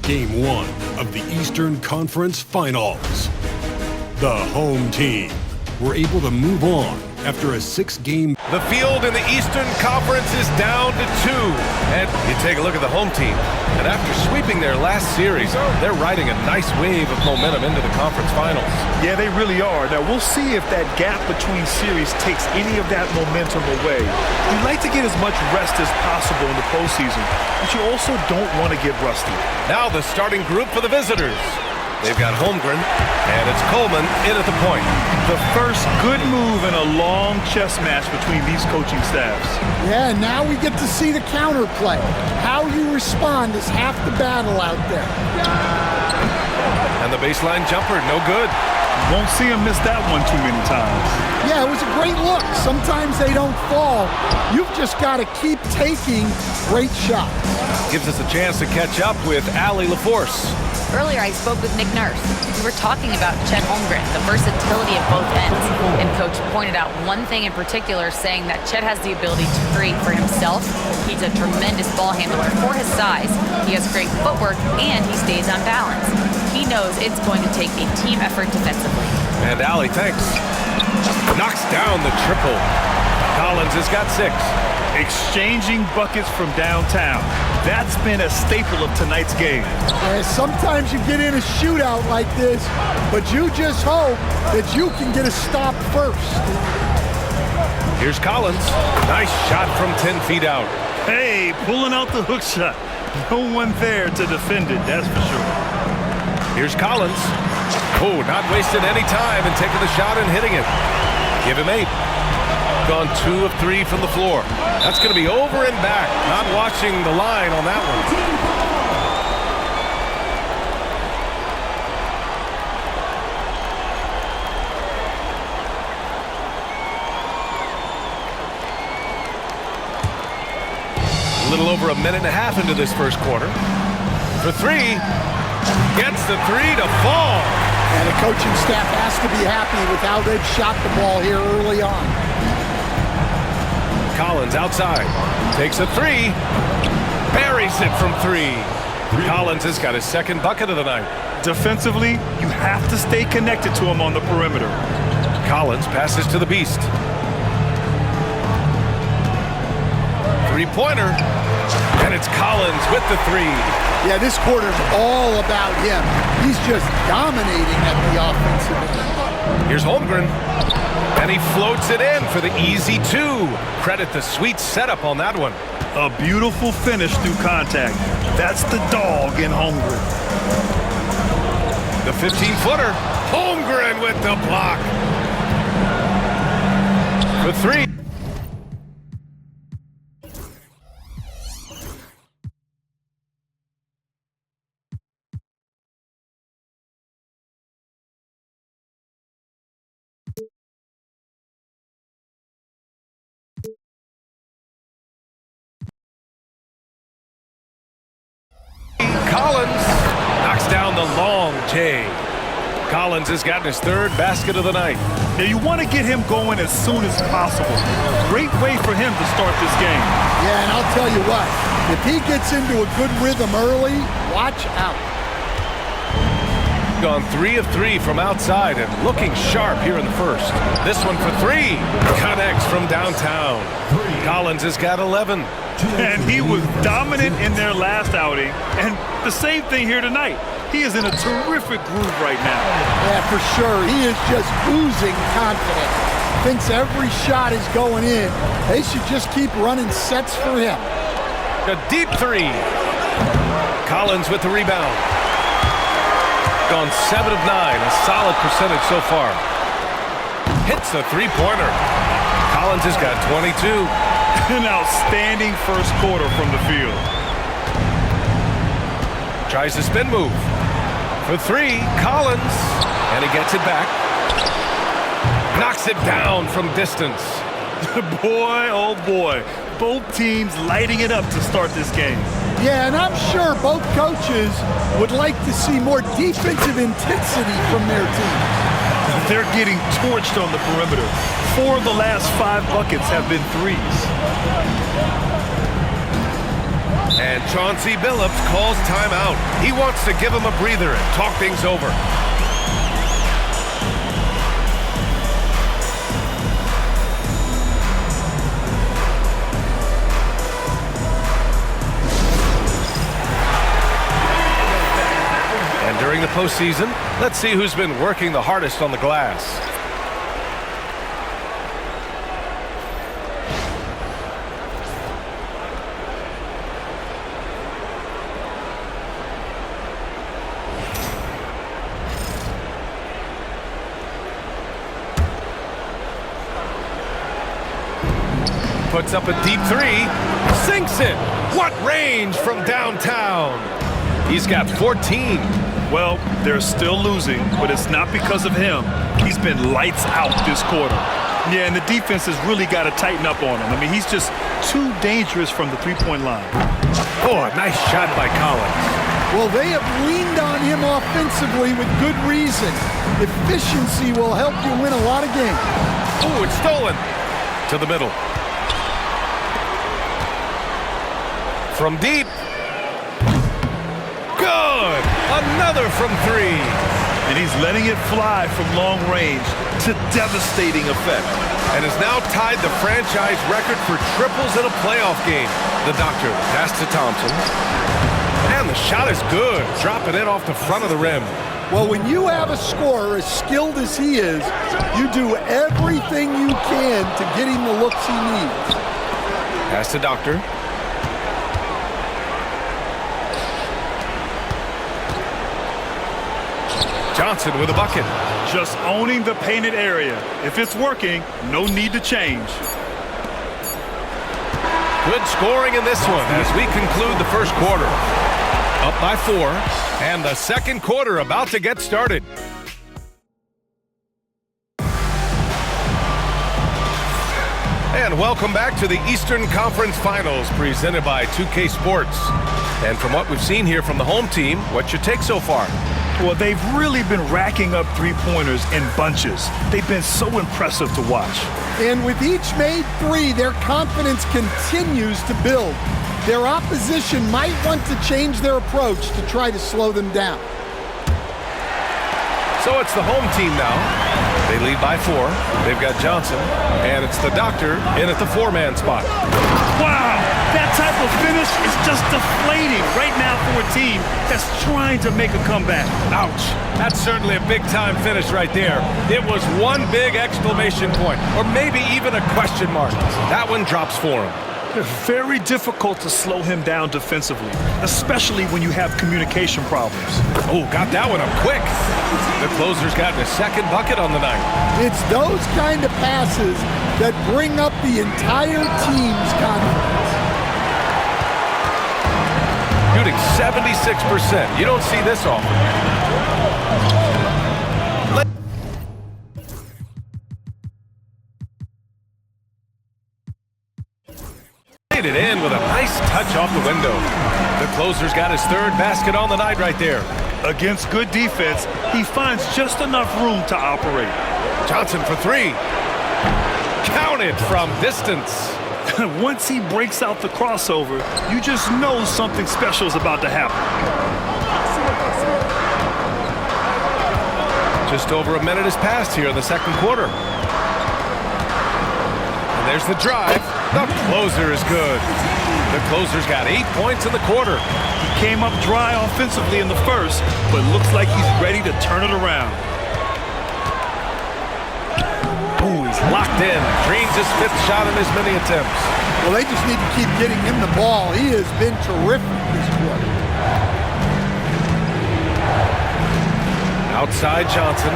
Game 1 of the Eastern Conference Finals. The home team were able to move on after a 6-game. The field in the Eastern Conference is down to 2. And you take a look at the home team. And after sweeping their last series, they're riding a nice wave of momentum into the conference finals. Yeah, they really are. Now, we'll see if that gap between series takes any of that momentum away. You'd like to get as much rest as possible in the postseason, but you also don't want to get rusty. Now the starting group for the visitors. They've got Holmgren, and it's Coleman in at the point. The first good move in a long chess match between these coaching staffs. Yeah, now we get to see the counterplay. How you respond is half the battle out there. And the baseline jumper, no good. Won't see him miss that one too many times. Yeah, it was a great look. Sometimes they don't fall. You've just got to keep taking great shots. Gives us a chance to catch up with Allie LaForce. Earlier, I spoke with Nick Nurse. We were talking about Chet Holmgren, the versatility at both ends. And Coach pointed out one thing in particular, saying that Chet has the ability to create for himself. He's a tremendous ball handler for his size. He has great footwork, and he stays on balance. He knows it's going to take a team effort defensively. And Allie, thanks. Knocks down the triple. Collins has got 6. Exchanging buckets from downtown. That's been a staple of tonight's game. Yeah, sometimes you get in a shootout like this, but you just hope that you can get a stop first. Here's Collins. Nice shot from 10 feet out. Hey, pulling out the hook shot. No one there to defend it, that's for sure. Here's Collins. Oh, not wasting any time and taking the shot and hitting it. Give him 8. Gone 2 of 3 from the floor. That's going to be over and back. Not watching the line on that one. A little over a minute and a half into this first quarter. For 3. Gets the 3 to fall. And the coaching staff has to be happy with how they've shot the ball here early on. Collins outside. Takes a 3. Buries it from 3. Collins has got his second bucket of the night. Defensively, you have to stay connected to him on the perimeter. Collins passes to the beast. 3-pointer. And it's Collins with the 3. Yeah, this quarter's all about him. He's just dominating at the offensive end. Here's Holmgren. And he floats it in for the easy 2. Credit the sweet setup on that one. A beautiful finish through contact. That's the dog in Holmgren. The 15-footer. Holmgren with the block. For 3. Collins knocks down the long J. Collins has gotten his 3rd basket of the night. Now you want to get him going as soon as possible. Great way for him to start this game. Yeah, and I'll tell you what, if he gets into a good rhythm early, watch out. Gone 3 of 3 from outside and looking sharp here in the first. This one for 3. Connects from downtown. Collins has got 11. And he was dominant in their last outing. And the same thing here tonight. He is in a terrific groove right now. Yeah, for sure. He is just oozing confidence. Thinks every shot is going in. They should just keep running sets for him. A deep 3. Collins with the rebound. Gone 7 of 9. A solid percentage so far. Hits a 3-pointer. Collins has got 22. An outstanding first quarter from the field. Tries the spin move. For 3, Collins. And he gets it back. Knocks it down from distance. Boy, oh boy. Both teams lighting it up to start this game. Yeah, and I'm sure both coaches would like to see more defensive intensity from their team. They're getting torched on the perimeter. 4 of the last 5 buckets have been 3s. And Chauncey Billups calls timeout. He wants to give him a breather and talk things over. And during the postseason, let's see who's been working the hardest on the glass. Puts up a deep three, sinks it. What range from downtown? He's got 14. Well, they're still losing, but it's not because of him. He's been lights out this quarter. Yeah, and the defense has really got to tighten up on him. I mean, he's just too dangerous from the three-point line. Oh, a nice shot by Collins. Well, they have leaned on him offensively with good reason. Efficiency will help you win a lot of games. Oh, it's stolen. To the middle. From deep. Good. Another from three. And he's letting it fly from long range to devastating effect. And has now tied the franchise record for triples in a playoff game. The doctor pass to Thompson. And the shot is good. Dropping it off the front of the rim. Well, when you have a scorer as skilled as he is, you do everything you can to get him the looks he needs. Pass to Doctor. Johnson with a bucket. Just owning the painted area. If it's working, no need to change. Good scoring in this one as we conclude the first quarter. Up by 4, and the second quarter about to get started. And welcome back to the Eastern Conference Finals presented by 2K Sports. And from what we've seen here from the home team, what's your take so far? Well, they've really been racking up three-pointers in bunches. They've been so impressive to watch. And with each made three, their confidence continues to build. Their opposition might want to change their approach to try to slow them down. So it's the home team now. They lead by 4. They've got Johnson, and it's the doctor in at the 4-man spot. Wow, that type of finish is just deflating right now for a team that's trying to make a comeback. Ouch. That's certainly a big-time finish right there. It was one big exclamation point, or maybe even a question mark. That one drops for him. Very difficult to slow him down defensively, especially when you have communication problems. Oh, got that one up quick. The closer's gotten a second bucket on the night. It's those kind of passes that bring up the entire team's confidence. Shooting 76%. You don't see this often. It in with a nice touch off the window. The closer's got his third basket on the night right there. Against good defense, he finds just enough room to operate. Johnson for 3. Counted from distance. Once he breaks out the crossover, you just know something special is about to happen. Just over a minute has passed here in the second quarter. And there's the drive. The closer is good. The closer's got 8 points in the quarter. He came up dry offensively in the first, but looks like he's ready to turn it around. Ooh, he's locked in. Drains his 5th shot in as many attempts. Well, they just need to keep getting him the ball. He has been terrific this quarter. Outside Johnson.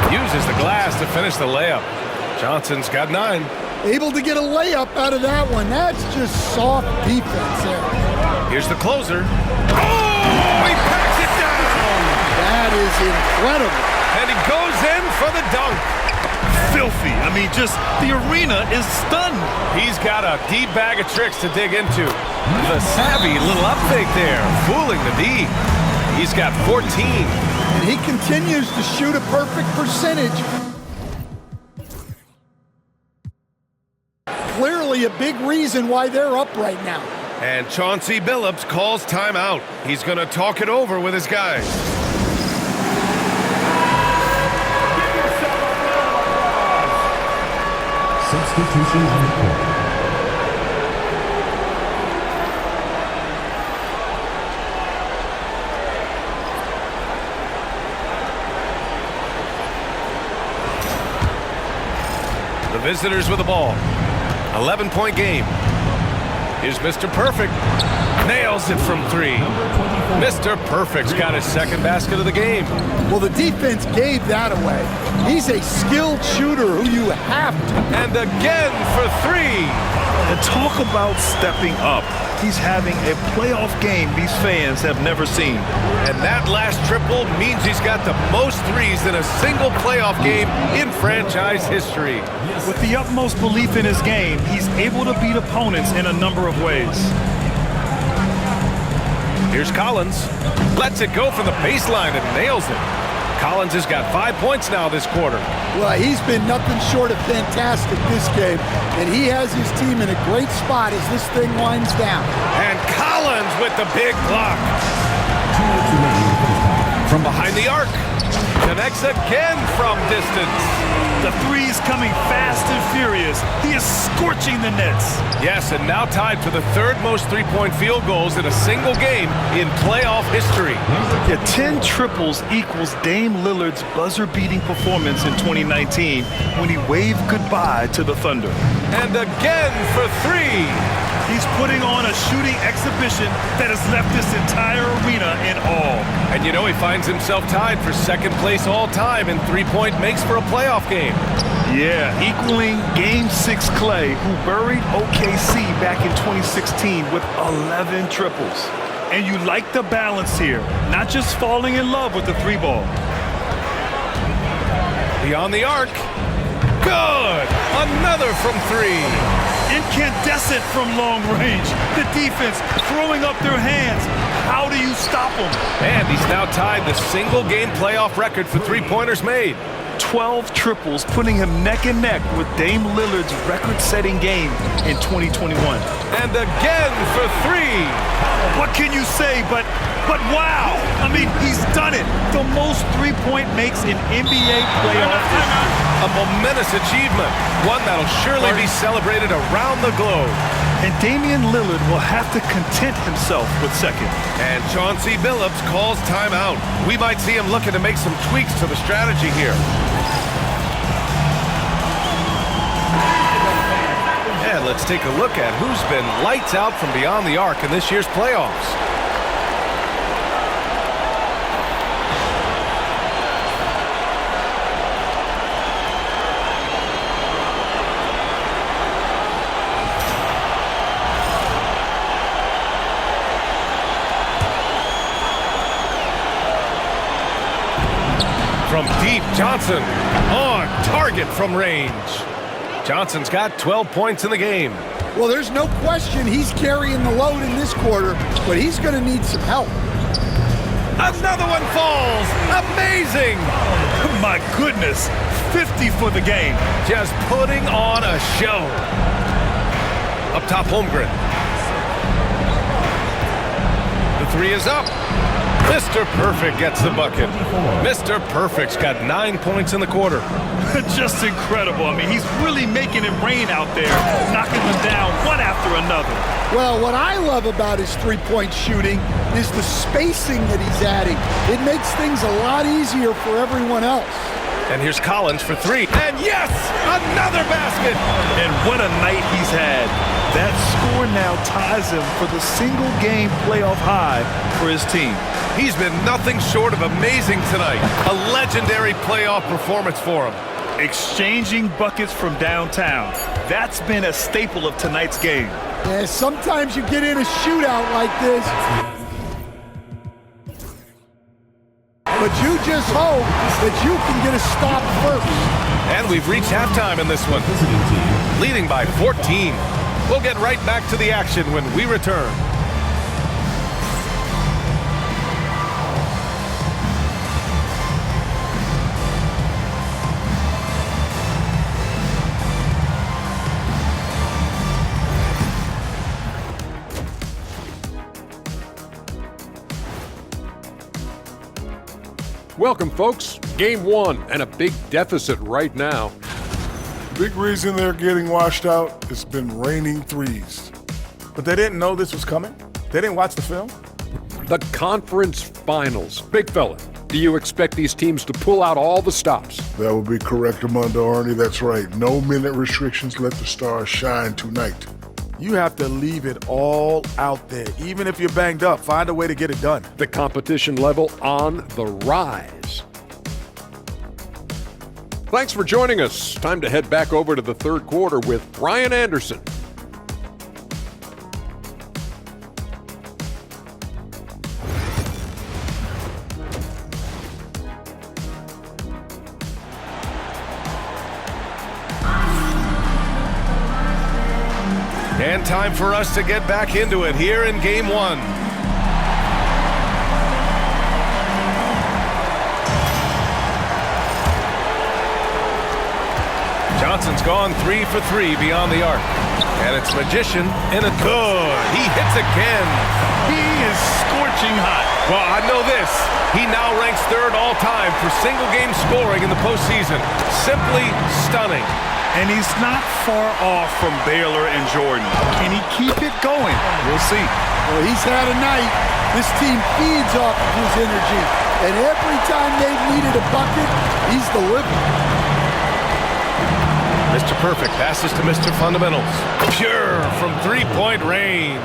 Uses the glass to finish the layup. Johnson's got 9. Able to get a layup out of that one. That's just soft defense there. Here's the closer. Oh, he packs it down. That is incredible. And he goes in for the dunk. Filthy. I mean, just the arena is stunned. He's got a deep bag of tricks to dig into. The savvy little up fake there, fooling the D. He's got 14. And he continues to shoot a perfect percentage. Clearly probably a big reason why they're up right now. And Chauncey Billups calls timeout. He's going to talk it over with his guys. Substitution on the court. The visitors with the ball. 11-point game. Here's Mr. Perfect. Nails it from three. Mr. Perfect's got his second basket of the game. Well, the defense gave that away. He's a skilled shooter who you have to. And again for three. And talk about stepping up. He's having a playoff game these fans have never seen. And that last triple means he's got the most threes in a single playoff game in franchise history. With the utmost belief in his game, he's able to beat opponents in a number of ways. Here's Collins. Lets it go from the baseline and nails it. Collins has got 5 points now this quarter. Well, he's been nothing short of fantastic this game, and he has his team in a great spot as this thing winds down. And Collins with the big block. From behind the arc. Connects again from distance. The three's coming fast and furious. He is scorching the nets. Yes, and now tied for the third most three-point field goals in a single game in playoff history. Yeah, 10 triples equals Dame Lillard's buzzer-beating performance in 2019 when he waved goodbye to the Thunder. And again for three. He's putting on a shooting exhibition that has left this entire arena in awe. And you know he finds himself tied for second place all time in three-point makes for a playoff game. Yeah, equaling Game 6 Clay, who buried OKC back in 2016 with 11 triples. And you like the balance here, not just falling in love with the three ball. Beyond the arc. Good! Another from three. Incandescent from long range. The defense throwing up their hands. How do you stop him? And he's now tied the single-game playoff record for three-pointers made. 12 triples, putting him neck and neck with Dame Lillard's record-setting game in 2021. And again for three. What can you say but wow? I mean, he's done it. The most three-point makes in NBA playoff history. A momentous achievement, one that'll surely be celebrated around the globe. And Damian Lillard will have to content himself with second. And Chauncey Billups calls timeout. We might see him looking to make some tweaks to the strategy here. And let's take a look at who's been lights out from beyond the arc in this year's playoffs. From deep, Johnson on target from range. Johnson's got 12 points in the game. Well, there's no question he's carrying the load in this quarter, but he's going to need some help. Another one falls. Amazing. My goodness, 50 for the game. Just putting on a show. Up top, Holmgren. The three is up. Mr. Perfect gets the bucket. Mr. Perfect's got 9 points in the quarter. Just incredible. I mean, he's really making it rain out there, knocking them down one after another. Well, what I love about his three-point shooting is the spacing that he's adding. It makes things a lot easier for everyone else. And here's Collins for three. And yes, another basket. And what a night he's had. That score now ties him for the single-game playoff high for his team. He's been nothing short of amazing tonight. A legendary playoff performance for him. Exchanging buckets from downtown. That's been a staple of tonight's game. Yeah, sometimes you get in a shootout like this, but you just hope that you can get a stop first. And we've reached halftime in this one, leading by 14. We'll get right back to the action when we return. Welcome, folks. Game 1 and a big deficit right now. Big reason they're getting washed out, it's been raining threes. But they didn't know this was coming? They didn't watch the film? The conference finals. Big fella, do you expect these teams to pull out all the stops? That would be correct, Armando Arnie. That's right. No minute restrictions. Let the stars shine tonight. You have to leave it all out there. Even if you're banged up, find a way to get it done. The competition level on the rise. Thanks for joining us. Time to head back over to the third quarter with Brian Anderson. And time for us to get back into it here in Game 1. Johnson's gone 3 for 3 beyond the arc. And it's Magician in a good. He hits again. He is scorching hot. Well, I know this. He now ranks third all-time for single-game scoring in the postseason. Simply stunning. And he's not far off from Baylor and Jordan. Can he keep it going? We'll see. Well, he's had a night. This team feeds off of his energy. And every time they've needed a bucket, he's delivered. Mr. Perfect passes to Mr. Fundamentals. Pure from three-point range.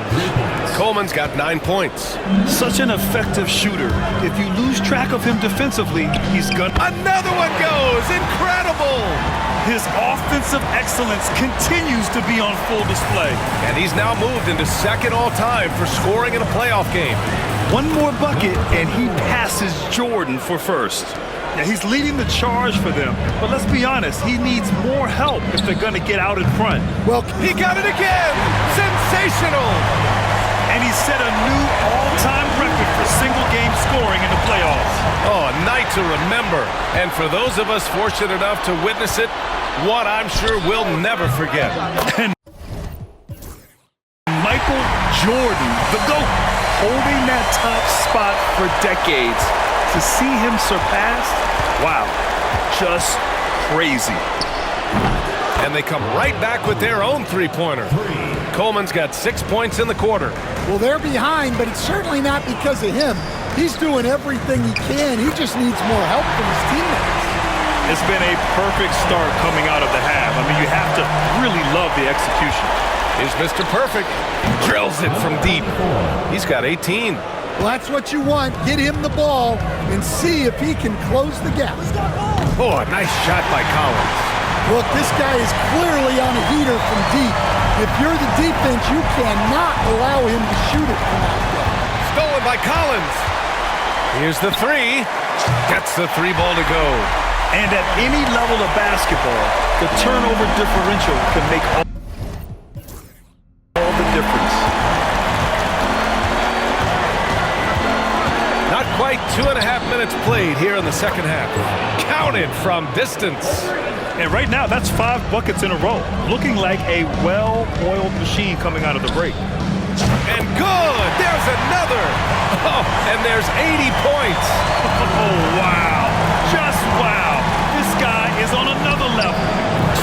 Coleman's got 9 points. Such an effective shooter. If you lose track of him defensively, he's gonna... Another one goes! Incredible! His offensive excellence continues to be on full display. And he's now moved into second all-time for scoring in a playoff game. One more bucket, and he passes Jordan for first. Yeah, he's leading the charge for them, but let's be honest, he needs more help if they're going to get out in front. Well, he got it again! Sensational! And he set a new all-time record for single-game scoring in the playoffs. Oh, a night to remember. And for those of us fortunate enough to witness it, one I'm sure we'll never forget. And Michael Jordan, the GOAT, holding that top spot for decades. To see him surpassed, wow, just crazy. And they come right back with their own three-pointer. Coleman's got 6 points in the quarter. Well, they're behind, but it's certainly not because of him. He's doing everything he can. He just needs more help from his teammates. It's been a perfect start coming out of the half. I mean, you have to really love the execution. Here's Mr. Perfect. Drills it from deep. He's got 18. Well, that's what you want. Get him the ball and see if he can close the gap. Oh, a nice shot by Collins. Look, this guy is clearly on a heater from deep. If you're the defense, you cannot allow him to shoot it from out there. Stolen by Collins. Here's the three. Gets the three ball to go. And at any level of basketball, the turnover differential can make all the difference. Not quite 2.5 minutes played here in the second half. Counted from distance. And right now, that's 5 buckets in a row. Looking like a well-oiled machine coming out of the break. And good! There's another! Oh, and there's 80 points. Oh, wow. Just wow. This guy is on another level.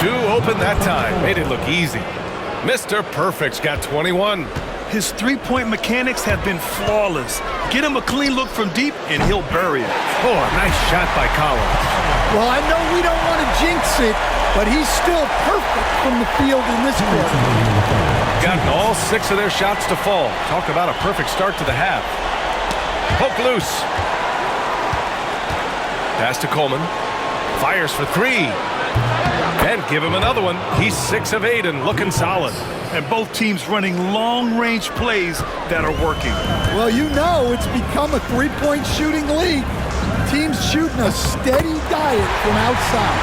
2 open that time. Made it look easy. Mr. Perfect's got 21. His three-point mechanics have been flawless. Get him a clean look from deep, and he'll bury it. Oh, a nice shot by Collins. Well, I know we don't want to jinx it, but he's still perfect from the field in this quarter. Gotten all 6 of their shots to fall. Talk about a perfect start to the half. Poke loose. Pass to Coleman. Fires for 3. And give him another one. He's 6 of 8 and looking solid. And both teams running long-range plays that are working. Well, you know it's become a three-point shooting league. Teams shooting a steady diet from outside.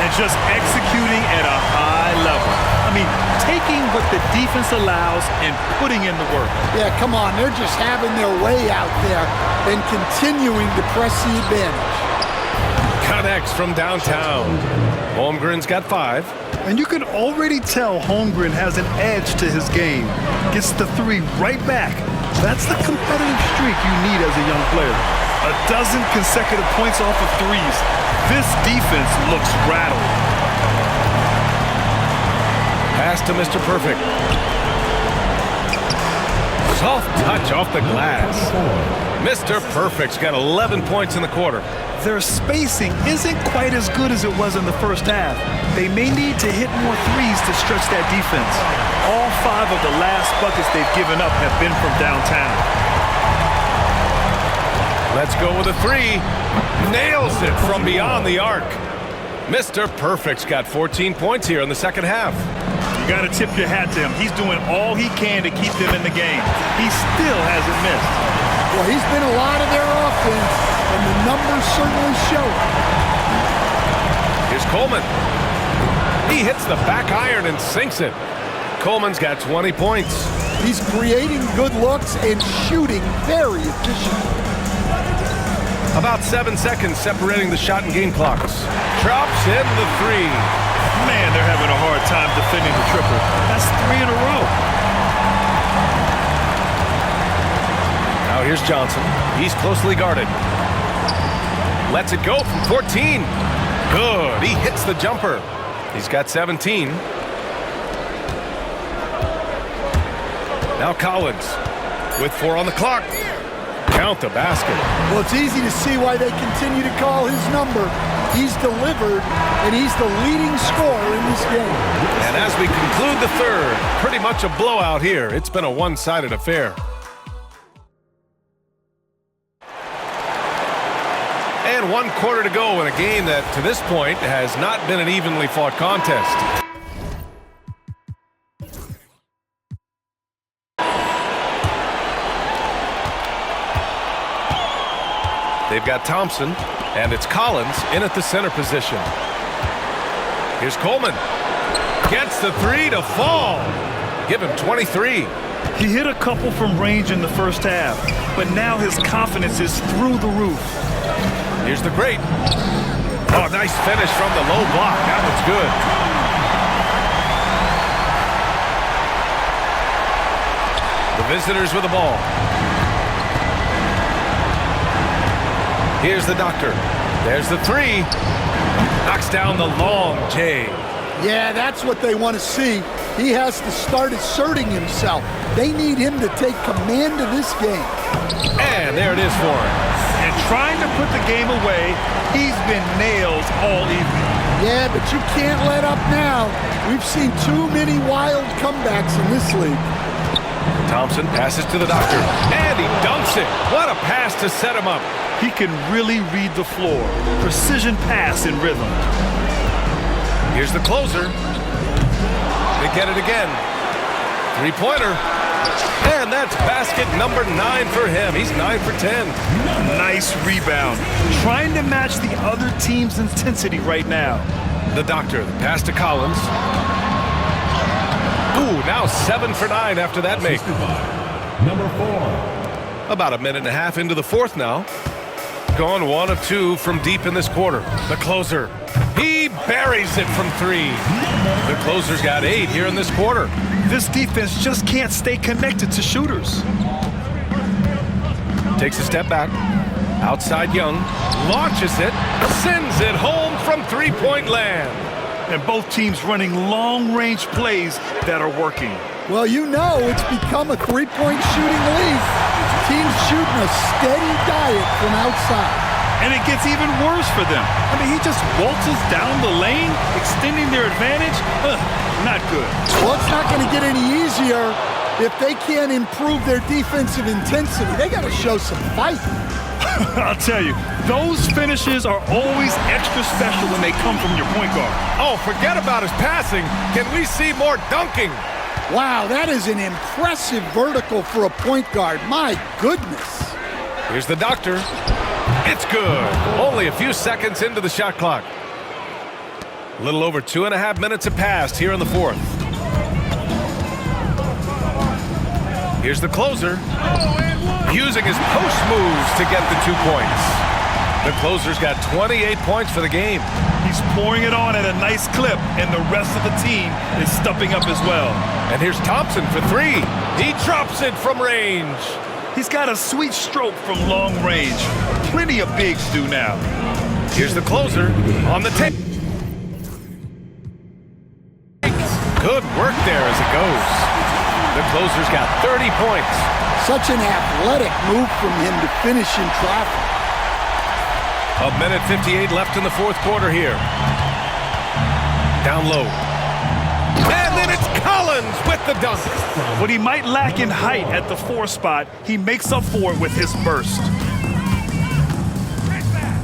And just executing at a high level. I mean, taking what the defense allows and putting in the work. Yeah, come on. They're just having their way out there and continuing to press the advantage. Connects from downtown. Holmgren's got 5. And you can already tell Holmgren has an edge to his game. Gets the 3 right back. That's the competitive streak you need as a young player. A dozen consecutive points off of threes. This defense looks rattled. Pass to Mr. Perfect. Soft touch off the glass. Mr. Perfect's got 11 points in the quarter. Their spacing isn't quite as good as it was in the first half. They may need to hit more threes to stretch that defense. All 5 of the last buckets they've given up have been from downtown. Let's go with a 3. Nails it from beyond the arc. Mr. Perfect's got 14 points here in the second half. You got to tip your hat to him. He's doing all he can to keep them in the game. He still hasn't missed. Well, he's been a lot of their offense, and the numbers certainly show it. Here's Coleman. He hits the back iron and sinks it. Coleman's got 20 points. He's creating good looks and shooting very efficiently. About 7 seconds separating the shot and game clocks. Drops in the 3. Man, they're having a hard time defending the triple. That's 3 in a row. Now here's Johnson. He's closely guarded. Lets it go from 14. Good. He hits the jumper. He's got 17. Now Collins with 4 on the clock. Count the basket. Well, it's easy to see why they continue to call his number. He's delivered, and he's the leading scorer in this game. And as we conclude the third, pretty much a blowout here. It's been a one-sided affair. And 1 quarter to go in a game that, to this point, has not been an evenly fought contest. They've got Thompson, and it's Collins in at the center position. Here's Coleman. Gets the 3 to fall. Give him 23. He hit a couple from range in the first half, but now his confidence is through the roof. Here's the great. Oh, nice finish from the low block. That one's good. The visitors with the ball. Here's the doctor. There's the 3. Knocks down the long J. Yeah, that's what they want to see. He has to start asserting himself. They need him to take command of this game. And there it is for him. And trying to put the game away, he's been nailed all evening. Yeah, but you can't let up now. We've seen too many wild comebacks in this league. Thompson passes to the doctor. And he dunks it. What a pass to set him up. He can really read the floor. Precision pass in rhythm. Here's the closer. They get it again. 3-pointer. And that's basket number 9 for him. He's 9 for 10. Nice rebound. Trying to match the other team's intensity right now. The doctor, the pass to Collins. Ooh, now 7 for 9 after that make. Number 4. About a minute and a half into the fourth now. Gone 1 of 2 from deep in this quarter. The closer. He buries it from 3. The closer's got 8 here in this quarter. This defense just can't stay connected to shooters. Takes a step back. Outside Young. Launches it. Sends it home from 3-point land. And both teams running long-range plays that are working. Well, you know it's become a 3-point shooting league. Teams shooting a steady diet from outside. And it gets even worse for them. I mean, he just waltzes down the lane, extending their advantage. Not good. Well, it's not going to get any easier if they can't improve their defensive intensity. They got to show some fight. I'll tell you, those finishes are always extra special when they come from your point guard. Oh, forget about his passing. Can we see more dunking? Wow, that is an impressive vertical for a point guard. My goodness. Here's the doctor. It's good. Only a few seconds into the shot clock. A little over 2.5 minutes have passed here in the fourth. Here's the closer. Using his post moves to get the 2 points. The closer's got 28 points for the game. He's pouring it on at a nice clip, and the rest of the team is stepping up as well. And here's Thompson for 3. He drops it from range. He's got a sweet stroke from long range. Plenty of bigs do now. Here's the closer on the take. Good work there as it goes. The closer's got 30 points. Such an athletic move from him to finish in traffic. 1:58 left in the fourth quarter here. Down low. And then it's Collins with the dunk. What he might lack in height at the 4 spot, he makes up for it with his burst.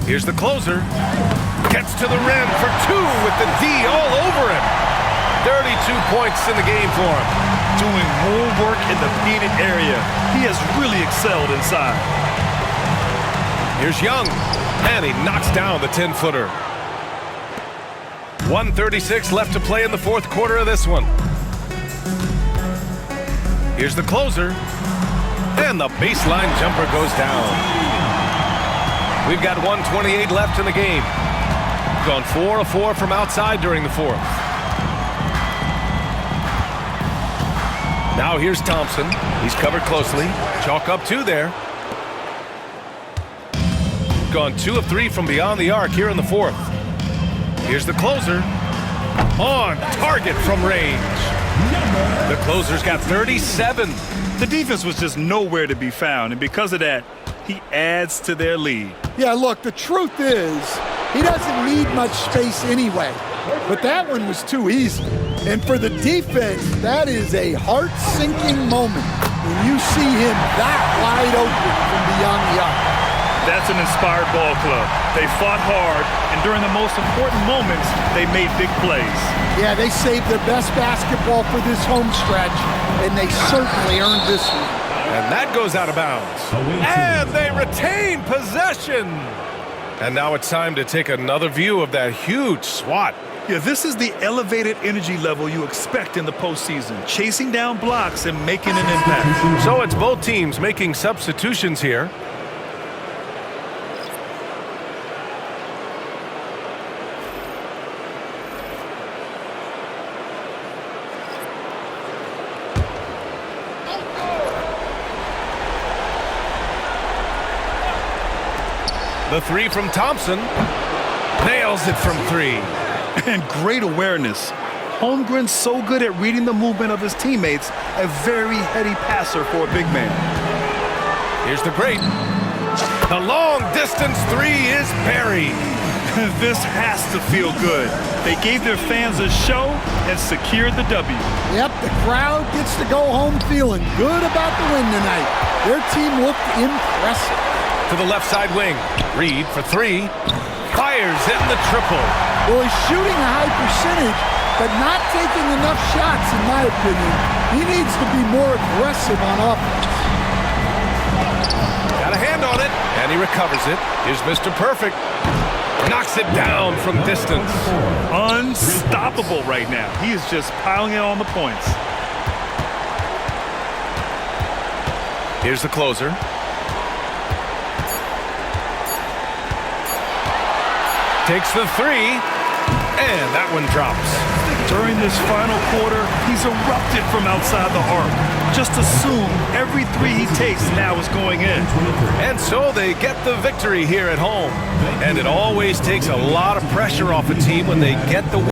Here's the closer. Gets to the rim for 2 with the D all over him. 32 points in the game for him. Doing more work in the painted area. He has really excelled inside. Here's Young, and he knocks down the 10-footer. 1:36 left to play in the fourth quarter of this one. Here's the closer, and the baseline jumper goes down. We've got 1:28 left in the game. Gone 4 of 4 from outside during the fourth. Now here's Thompson. He's covered closely. Chalk up 2 there. Gone 2 of 3 from beyond the arc here in the fourth. Here's the closer. On target from range. The closer's got 37. The defense was just nowhere to be found, and because of that, he adds to their lead. Yeah, look, the truth is, he doesn't need much space anyway. But that one was too easy. And for the defense, that is a heart-sinking moment when you see him that wide open from beyond the arc. That's an inspired ball club. They fought hard, and during the most important moments, they made big plays. Yeah, they saved their best basketball for this home stretch, and they certainly earned this one. And that goes out of bounds. And they retain possession. And now it's time to take another view of that huge swat. Yeah, this is the elevated energy level you expect in the postseason, chasing down blocks and making an impact. So it's both teams making substitutions here. The 3 from Thompson. Nails it from 3. And great awareness. Holmgren's so good at reading the movement of his teammates, a very heady passer for a big man. Here's the great. The long distance 3 is buried. This has to feel good. They gave their fans a show and secured the W. Yep, the crowd gets to go home feeling good about the win tonight. Their team looked impressive. To the left side wing. Reed for 3. Fires in the triple. Well, he's shooting a high percentage, but not taking enough shots, in my opinion. He needs to be more aggressive on offense. Got a hand on it, and he recovers it. Here's Mr. Perfect. Knocks it down from distance. Unstoppable right now. He is just piling it on the points. Here's the closer. Takes the 3, and that one drops. During this final quarter, he's erupted from outside the arc. Just assume every 3 he takes now is going in. And so they get the victory here at home. And it always takes a lot of pressure off a team when they get the win.